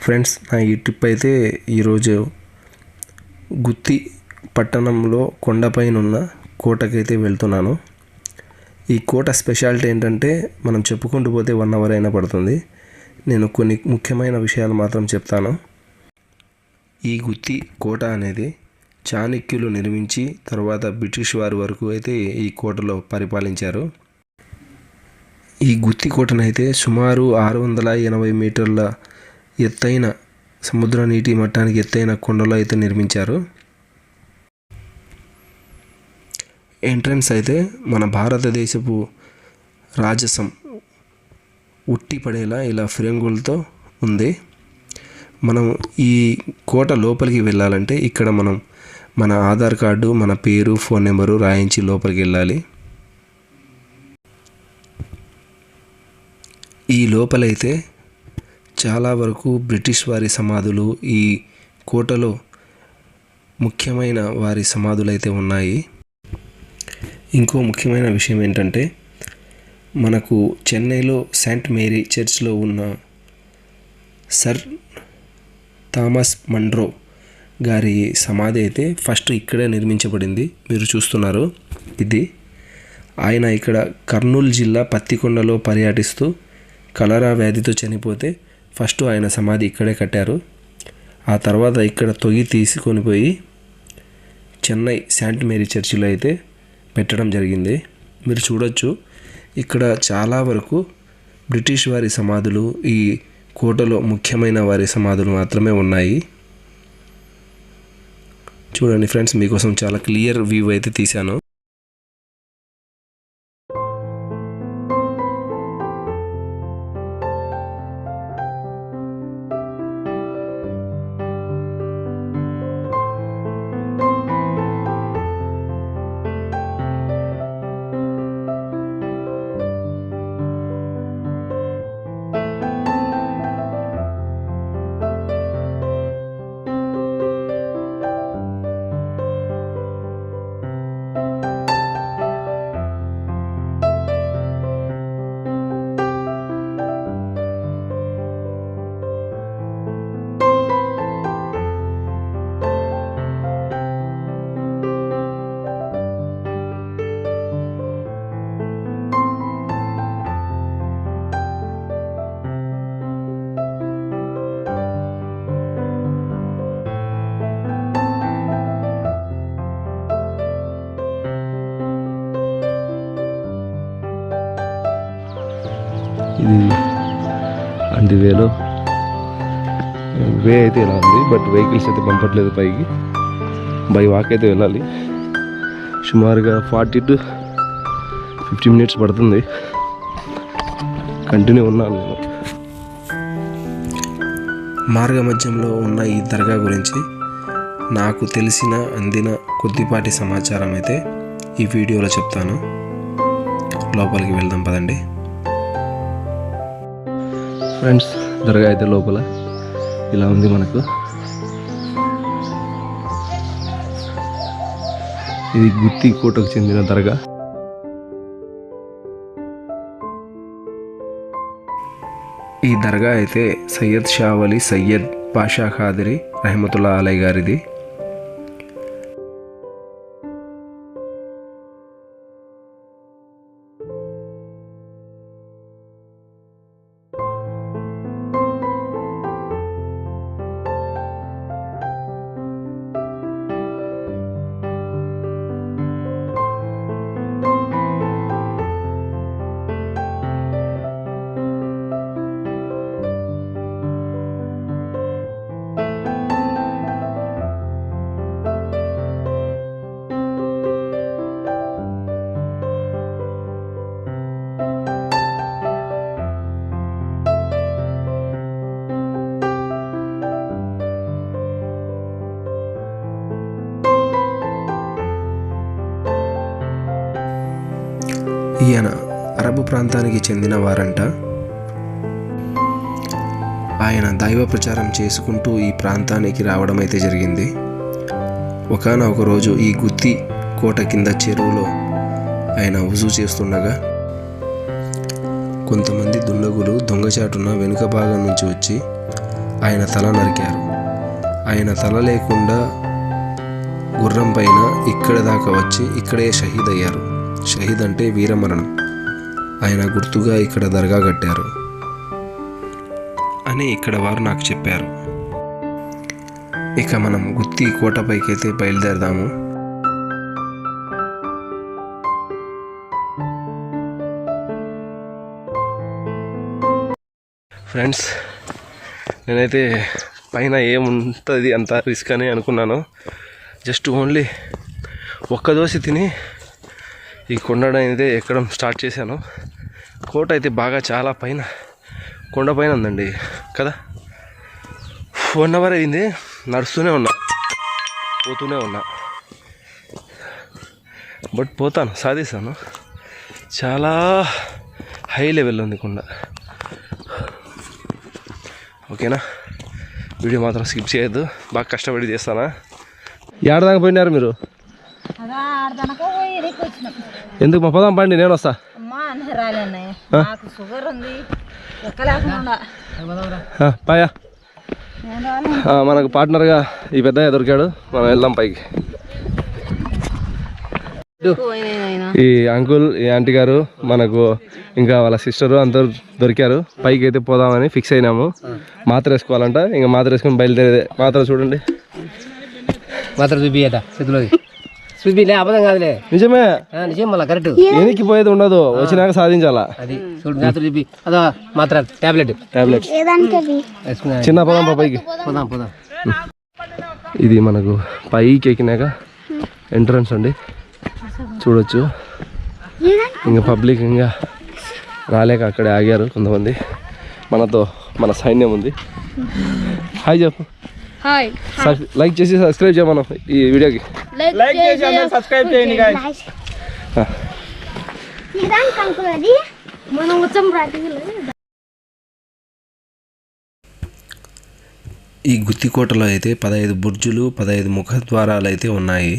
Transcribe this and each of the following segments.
Friends, నా ఈ trip అయితే ఈరోజు గుత్తి పట్టణంలో కొండపైన ఉన్న కోటకైతే వెళ్తున్నాను. ఈ కోట స్పెషాలిటీ ఏంటంటే మనం చెప్పుకుంటూ పోతే 1 అవర్ అయినా పడుతుంది. నేను కొన్ని ముఖ్యమైన విషయాలు మాత్రం చెప్తాను. ఈ గుత్తి కోట అనేది చాణక్యులు నిర్మించి తర్వాత బ్రిటిష్ వారి వరకు అయితే ఈ కోటలో పరిపాలించారు. ఈ గుత్తి కోటనైతే సుమారు 680 మీటర్ల ఎత్తైన సముద్ర నీటి మట్టానికి ఎత్తైన కొండలో అయితే నిర్మించారు. ఎంట్రన్స్ అయితే మన భారతదేశపు రాజసం ఉట్టిపడేలా ఇలా ఫిరంగులతో ఉంది. మనం ఈ కోట లోపలికి వెళ్ళాలంటే ఇక్కడ మనం మన ఆధార్ కార్డు, మన పేరు, ఫోన్ నెంబరు రాయించి లోపలికి వెళ్ళాలి. ఈ లోపలైతే చాలా వరకు బ్రిటిష్ వారి సమాధులు, ఈ కోటలో ముఖ్యమైన వారి సమాధులు అయితే ఉన్నాయి. ఇంకో ముఖ్యమైన విషయం ఏంటంటే మనకు చెన్నైలో సెయింట్ మేరీ చర్చ్లో ఉన్న సర్ థామస్ మన్రో గారి సమాధి అయితే ఫస్ట్ ఇక్కడే నిర్మించబడింది. మీరు చూస్తున్నారు ఇది. ఆయన ఇక్కడ కర్నూలు జిల్లా పత్తికొండలో పర్యటిస్తూ కలరా వ్యాధితో చనిపోతే ఫస్ట్ ఆయన సమాధి ఇక్కడే కట్టారు. ఆ తర్వాత ఇక్కడ తొగి తీసుకొని పోయి చెన్నై సెయింట్ మేరీ చర్చిలో అయితే పెట్టడం జరిగింది. మీరు చూడొచ్చు ఇక్కడ చాలా వరకు బ్రిటిష్ వారి సమాధులు, ఈ కోటలో ముఖ్యమైన వారి సమాధులు మాత్రమే ఉన్నాయి. చూడండి ఫ్రెండ్స్, మీకోసం చాలా క్లియర్ వ్యూ అయితే తీశాను. ఇది అండి వేలో వే అయితే ఇలా ఉంది, బట్ వెహికల్స్ అయితే పంపట్లేదు పైకి. బై వాక్ అయితే వెళ్ళాలి. సుమారుగా 40 to 50 minutes పడుతుంది. కంటిన్యూ ఉన్నాను నేను. మార్గ మధ్యంలో ఉన్న ఈ దర్గా గురించి నాకు తెలిసిన అందిన కొద్దిపాటి సమాచారం అయితే ఈ వీడియోలో చెప్తాను. లోపలికి వెళ్దాం పదండి ఫ్రెండ్స్. దర్గా అయితే లోపల ఇలా ఉంది. మనకు ఇది గుత్తి కోటకు చెందిన దర్గా. ఈ దర్గా అయితే సయ్యద్ షా వలి సయ్యద్ పాషా ఖాదిరి రహమతుల్లా అలై గారిది. ఈయన అరబు ప్రాంతానికి చెందిన వారంట. ఆయన దైవ ప్రచారం చేసుకుంటూ ఈ ప్రాంతానికి రావడం అయితే జరిగింది. ఒకానొక రోజు ఈ గుత్తి కోట కింద చెరువులో ఆయన వుజూ చేస్తుండగా కొంతమంది దుండగులు దొంగచాటున వెనుక భాగం నుంచి వచ్చి ఆయన తల నరికారు. ఆయన తల లేకుండా గుర్రం పైన ఇక్కడ దాకా వచ్చి ఇక్కడే షహీద్ అయ్యారు. షహీద్ అంటే వీరమరణం. ఆయన గుర్తుగా ఇక్కడ దర్గా కట్టారు అని ఇక్కడ వారు నాకు చెప్పారు. ఇక మనం గుత్తి కోటపైకి అయితే బయలుదేరదాము. ఫ్రెండ్స్, నేనైతే పైన ఏముంటుంది అంత రిస్క్ అని అనుకున్నాను. జస్ట్ ఓన్లీ ఒక్క దోశ తిని ఈ కొండ అయితే ఎక్కడం స్టార్ట్ చేశాను. కోట అయితే బాగా చాలా పైన కొండ పైన ఉందండి కదా. 1 అవర్ అయింది, నడుస్తూనే ఉన్నా, పోతూనే ఉన్నా. బట్ పోతాను, సాధిస్తాను. చాలా హై లెవెల్ ఉంది కొండ. ఓకేనా, వీడియో మాత్రం స్కిప్ చేయొద్దు, బాగా కష్టపడి చేస్తానా. ఏడదాకా పోయినారు మీరు? ఎందుకు మా పదాం పండి, నేను వస్తా. పాయా, మనకు పార్ట్నర్గా ఈ పెద్దయ్య దొరికాడు, మనం వెళ్దాం పైకి. ఈ అంకుల్, ఈ ఆంటీ గారు, మనకు ఇంకా వాళ్ళ సిస్టరు అందరు దొరికారు. పైకి అయితే పోదామని ఫిక్స్ అయినాము. మాత్ర వేసుకోవాలంట, ఇంకా మాత్ర వేసుకొని బయలుదేరేదే. మాత్ర చూడండి, మాత్ర చూపియట చేతిలో చూపిలే, అబద్ధం కాదులే, నిజమే నిజం. మళ్ళీ కరెక్ట్, ఎనికి పోయేది ఉండదు, వచ్చినాక సాధించాలా. అది చూడు, మాత్ర చూపి. అదో మాత్ర టాబ్లెట్ చిన్న పోదాం పైకి, పోదాం పోదాం. ఇది మనకు పైకి ఎక్కినాక ఎంట్రన్స్ అండి, చూడొచ్చు. ఇంకా పబ్లిక్ ఇంకా రాలేక అక్కడే ఆగారు కొంతమంది. మనతో మన సైన్యం ఉంది. హాయ్ చెప్పు. హాయ్, లైక్ చేసి సబ్స్క్రైబ్ చేయమను ఈ వీడియోకి. లైక్ చేసి అందరూ సబ్స్క్రైబ్ చేయండి గాయ్స్. మనం వచ్చాం ప్రాక్టికల్. ఈ గుత్తికోటలో అయితే 15 బుర్జులు, 15 ముఖద్వారాలు అయితే ఉన్నాయి.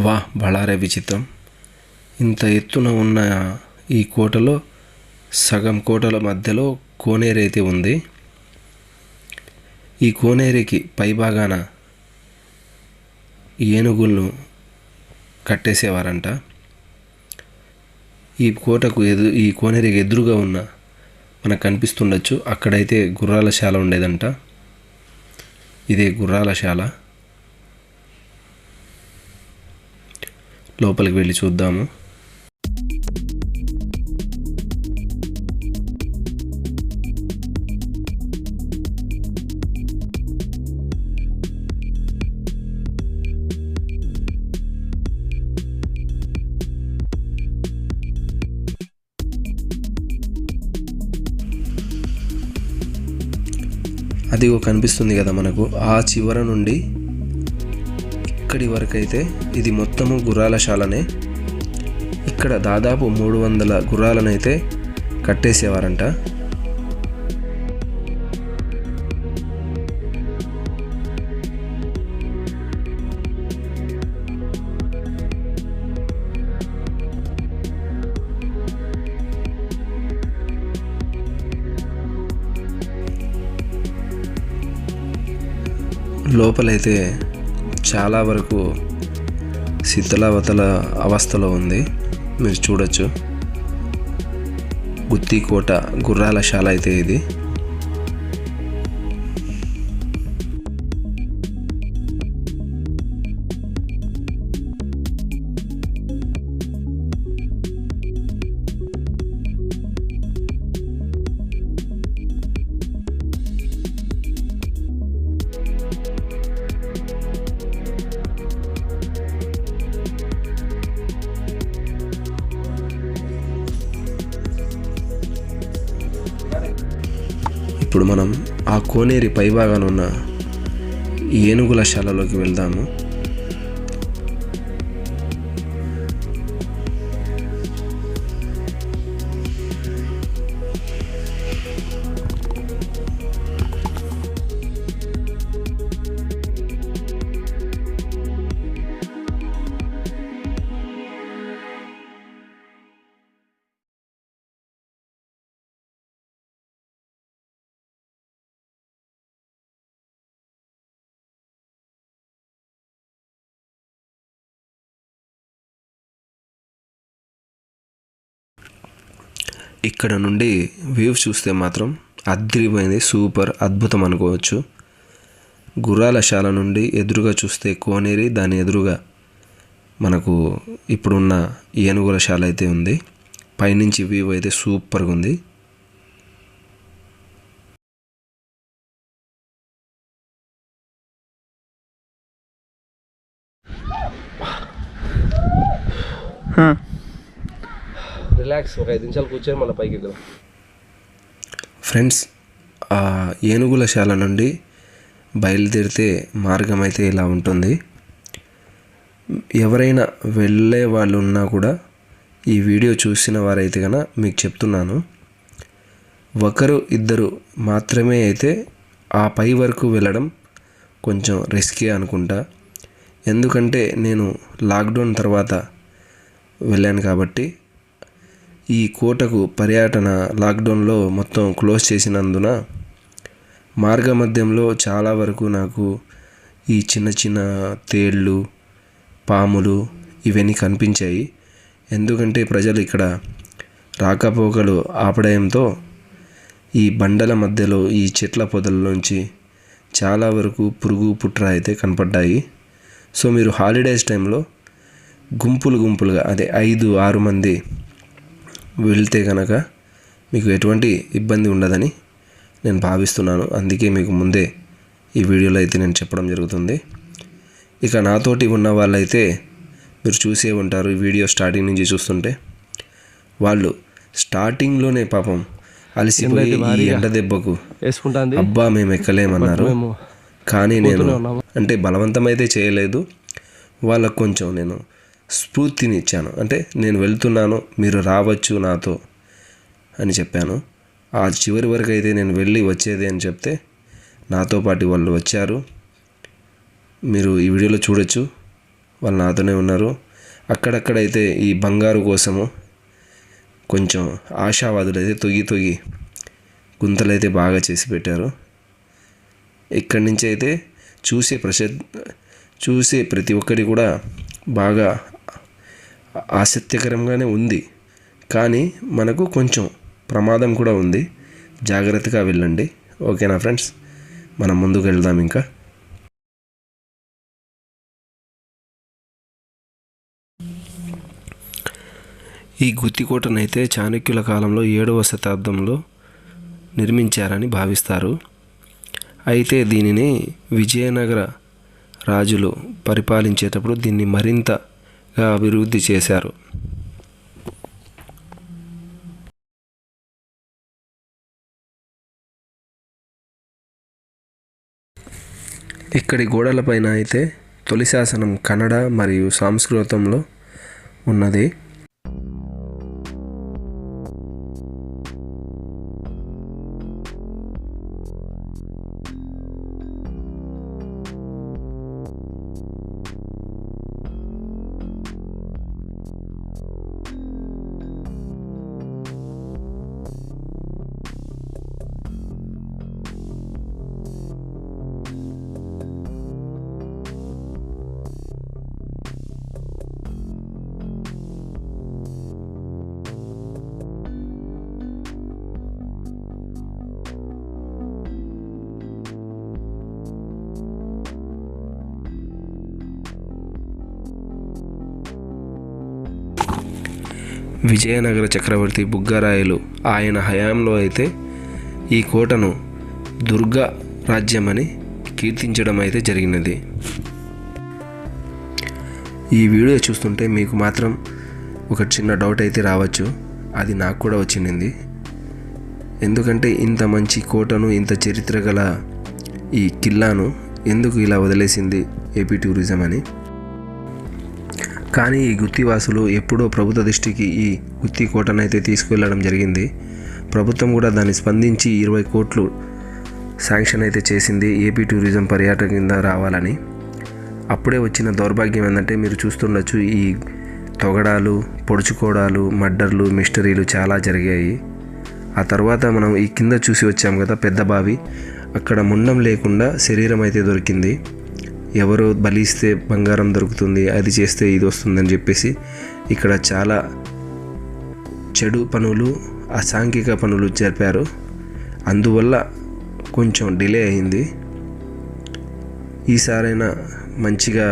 వా, బళారే విచిత్రం. ఇంత ఎత్తున ఉన్న ఈ కోటలో సగం కోటల మధ్యలో కోనేరు అయితే ఉంది. ఈ కోనేరుకి పైభాగాన ఏనుగులను కట్టేసేవారంట. ఈ కోటకు ఈ కోనేరుకి ఎదురుగా ఉన్న మనకు కనిపిస్తుండొచ్చు, అక్కడైతే గుర్రాల శాల ఉండేదంట. ఇదే గుర్రాల శాల. లోపలికి వెళ్ళి చూద్దాము. అదిగో కనిపిస్తుంది కదా మనకు, ఆ చివర నుండి ఇక్కడి వరకు అయితే ఇది మొత్తము గుర్రాల శాలనే. ఇక్కడ దాదాపు 300 గుర్రాలనైతే కట్టేసేవారంట. లోపలైతే చాలా వరకు శిథిలావతల అవస్థలో ఉంది, మీరు చూడొచ్చు. గుత్తికోట గుర్రాల శాల అయితే ఇది. ఇప్పుడు మనం ఆ కోనేరి పైభాగాన ఉన్న ఏనుగుల శాలలోకి వెళ్దాము. ఇక్కడ నుండి వ్యూ చూస్తే మాత్రం అద్రిపోయింది, సూపర్ అద్భుతం అనుకోవచ్చు. గుర్రాల శాల నుండి ఎదురుగా చూస్తే కోనేరి, దాని ఎదురుగా మనకు ఇప్పుడున్న ఏనుగుల శాల అయితే ఉంది. పైనుంచి వ్యూ అయితే సూపర్గా ఉంది. రిలాక్స్, ఒక 5 నిమిషాలు కూర్చొని మళ్ళీ పైకి ఎక్కుదాం. ఫ్రెండ్స్, ఆ ఏనుగుల శాల నుండి బయలుదేరితే మార్గం అయితే ఇలా ఉంటుంది. ఎవరైనా వెళ్ళే వాళ్ళు ఉన్నా కూడా ఈ వీడియో చూసిన వారైతే కనుక మీకు చెప్తున్నాను, ఒకరు ఇద్దరు మాత్రమే అయితే ఆ పై వరకు వెళ్ళడం కొంచెం రిస్కీ అనుకుంటా. ఎందుకంటే నేను లాక్డౌన్ తర్వాత వెళ్ళాను కాబట్టి ఈ కోటకు పర్యటన లాక్డౌన్లో మొత్తం క్లోజ్ చేసినందున మార్గ మధ్యంలో చాలా వరకు నాకు ఈ చిన్న చిన్న తేళ్ళు, పాములు ఇవన్నీ కనిపించాయి. ఎందుకంటే ప్రజలు ఇక్కడ రాకపోకలు ఆపడంతో ఈ బండల మధ్యలో ఈ చెట్ల పొదల్లోంచి చాలా వరకు పురుగు పుట్ర అయితే కనపడ్డాయి. సో మీరు హాలిడేస్ టైంలో గుంపులుగా అదే 5-6 మంది వెళ్తే కనుక మీకు ఎటువంటి ఇబ్బంది ఉండదని నేను భావిస్తున్నాను. అందుకే మీకు ముందే ఈ వీడియోలో అయితే నేను చెప్పడం జరుగుతుంది. ఇక నాతోటి ఉన్న వాళ్ళైతే మీరు చూసే ఉంటారు, ఈ వీడియో స్టార్టింగ్ నుంచి చూస్తుంటే వాళ్ళు స్టార్టింగ్లోనే పాపం అలసిపోయి ఈ ఎండ దెబ్బకు అబ్బా మేము ఎక్కలేమన్నారు. కానీ నేను అంటే బలవంతం అయితే చేయలేదు, వాళ్ళకు కొంచెం నేను స్ఫూర్తిని ఇచ్చాను. అంటే నేను వెళ్తున్నాను, మీరు రావచ్చు నాతో అని చెప్పాను. ఆ చివరి వరకు అయితే నేను వెళ్ళి వచ్చేది అని చెప్తే నాతో పాటు వాళ్ళు వచ్చారు. మీరు ఈ వీడియోలో చూడొచ్చు, వాళ్ళు నాతోనే ఉన్నారు. అక్కడక్కడైతే ఈ బంగారు కోసము కొంచెం ఆశావాదులు అయితే తొగి గుంతలైతే బాగా చేసి పెట్టారు. ఇక్కడి నుంచి అయితే చూసే ప్రతి ఒక్కరి కూడా బాగా ఆసక్తికరంగానే ఉంది. కానీ మనకు కొంచెం ప్రమాదం కూడా ఉంది, జాగ్రత్తగా వెళ్ళండి. ఓకేనా ఫ్రెండ్స్, మనం ముందుకు వెళ్దాం. ఇంకా ఈ గుత్తికోటనైతే చాణక్యుల కాలంలో 7వ శతాబ్దంలో నిర్మించారని భావిస్తారు. అయితే దీనిని విజయనగర రాజులు పరిపాలించేటప్పుడు దీన్ని మరింతగా అభివృద్ధి చేశారు. ఇక్కడి గోడలపైన అయితే తొలి శాసనం కన్నడ మరియు సంస్కృతంలో ఉన్నది. విజయనగర చక్రవర్తి బుగ్గరాయలు ఆయన హయాంలో అయితే ఈ కోటను దుర్గా రాజ్యమని కీర్తించడం అయితే జరిగినది. ఈ వీడియో చూస్తుంటే మీకు మాత్రం ఒక చిన్న డౌట్ అయితే రావచ్చు, అది నాకు కూడా వచ్చింది. ఎందుకంటే ఇంత మంచి కోటను, ఇంత చరిత్ర గల ఈ కిల్లాను ఎందుకు ఇలా వదిలేసింది ఏపీ టూరిజం అని. కానీ ఈ గుత్తివాసులు ఎప్పుడో ప్రభుత్వ దృష్టికి ఈ గుత్తి కోటనైతే తీసుకువెళ్ళడం జరిగింది. ప్రభుత్వం కూడా దాన్ని స్పందించి 20 కోట్లు శాంక్షన్ అయితే చేసింది ఏపీ టూరిజం పర్యాటక కింద రావాలని. అప్పుడే వచ్చిన దౌర్భాగ్యం ఏంటంటే మీరు చూస్తుండొచ్చు, ఈ తొగడాలు, పొడుచుకోవడాలు, మర్డర్లు, మిస్టరీలు చాలా జరిగాయి. ఆ తర్వాత మనం ఈ కింద చూసి వచ్చాం కదా పెద్ద బావి, అక్కడ ముండం లేకుండా శరీరం అయితే దొరికింది. ఎవరో బలిస్తే బంగారం దొరుకుతుంది, అది చేస్తే ఇది వస్తుందని చెప్పేసి ఇక్కడ చాలా చెడు పనులు, అసాంఘిక పనులు జరిపారు. అందువల్ల కొంచెం డిలే అయింది. ఈసారైనా మంచిగా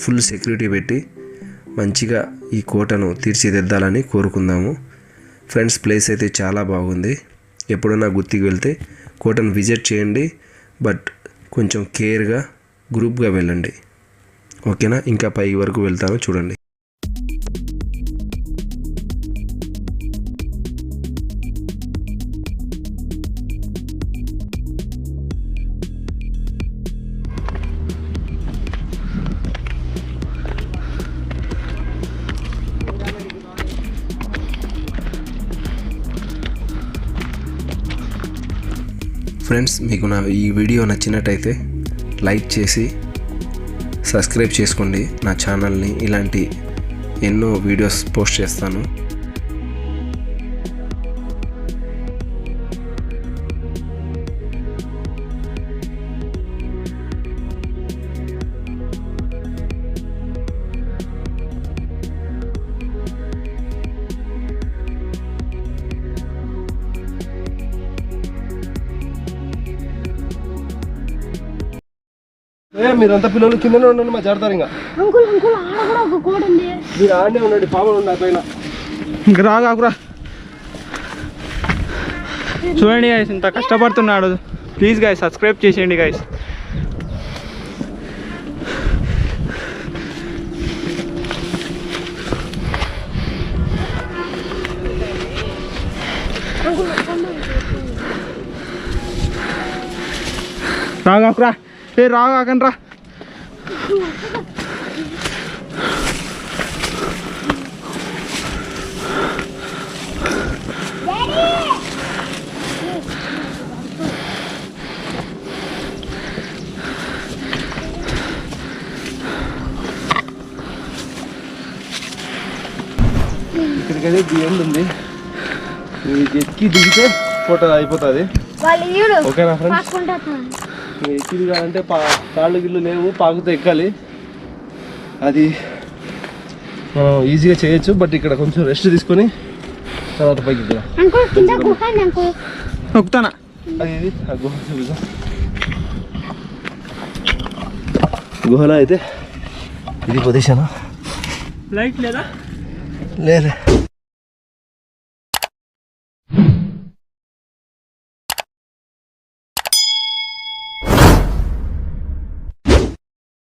ఫుల్ సెక్యూరిటీ పెట్టి మంచిగా ఈ కోటను తీర్చిదిద్దాలని కోరుకుందాము. ఫ్రెండ్స్, ప్లేస్ అయితే చాలా బాగుంది. ఎప్పుడైనా గుత్తికి వెళ్తే కోటను విజిట్ చేయండి, బట్ కొంచెం కేర్గా గ్రూప్గా వెళ్ళండి. ఓకేనా? ఇంకా పై వరకు వెళ్తాను చూడండి. ఫ్రెండ్స్, మీకు నా ఈ వీడియో నచ్చినట్టయితే లైక్ చేసి సబ్స్క్రైబ్ చేసుకోండి నా ఛానల్ని. ఇలాంటి ఎన్నో వీడియోస్ పోస్ట్ చేస్తాను. మీరంతా పిల్లలు కిందనే ఉండండి, మా జాడతారు. ఇంకా అంకుల్ అంకుల్ ఆడ కూడా ఒక కోట ఉంది. మీరు ఆడనే ఉండండి, పాములు ఉన్నాయి పైన. ఇంకా రాగాకురా. చూడండి గైస్, ఇంత కష్టపడుతున్నాడు. ప్లీజ్ గైస్ సబ్స్క్రైబ్ చేసేయండి గైస్. రాగాకురా, ఏ రాగాకండి రా. ఇక్కడికైతే బియ్యం ఉంది, ఎక్కి దిగితే ఫోటో అయిపోతుంది. ఓకేనా ఫ్రెండ్స్? ఎక్కి దిగాలంటే తాళ్ళు గిళ్ళు లేవు, పాకుతో ఎక్కాలి. అది మనం ఈజీగా చేయొచ్చు, బట్ ఇక్కడ కొంచెం రెస్ట్ తీసుకొని తర్వాత పైకి నొక్కుతానా. అది ఇది ఆ గుహ చూపిద్దాం. గుహలో అయితే ఇది పొజిషన్ లైట్ లేదా? లేదు.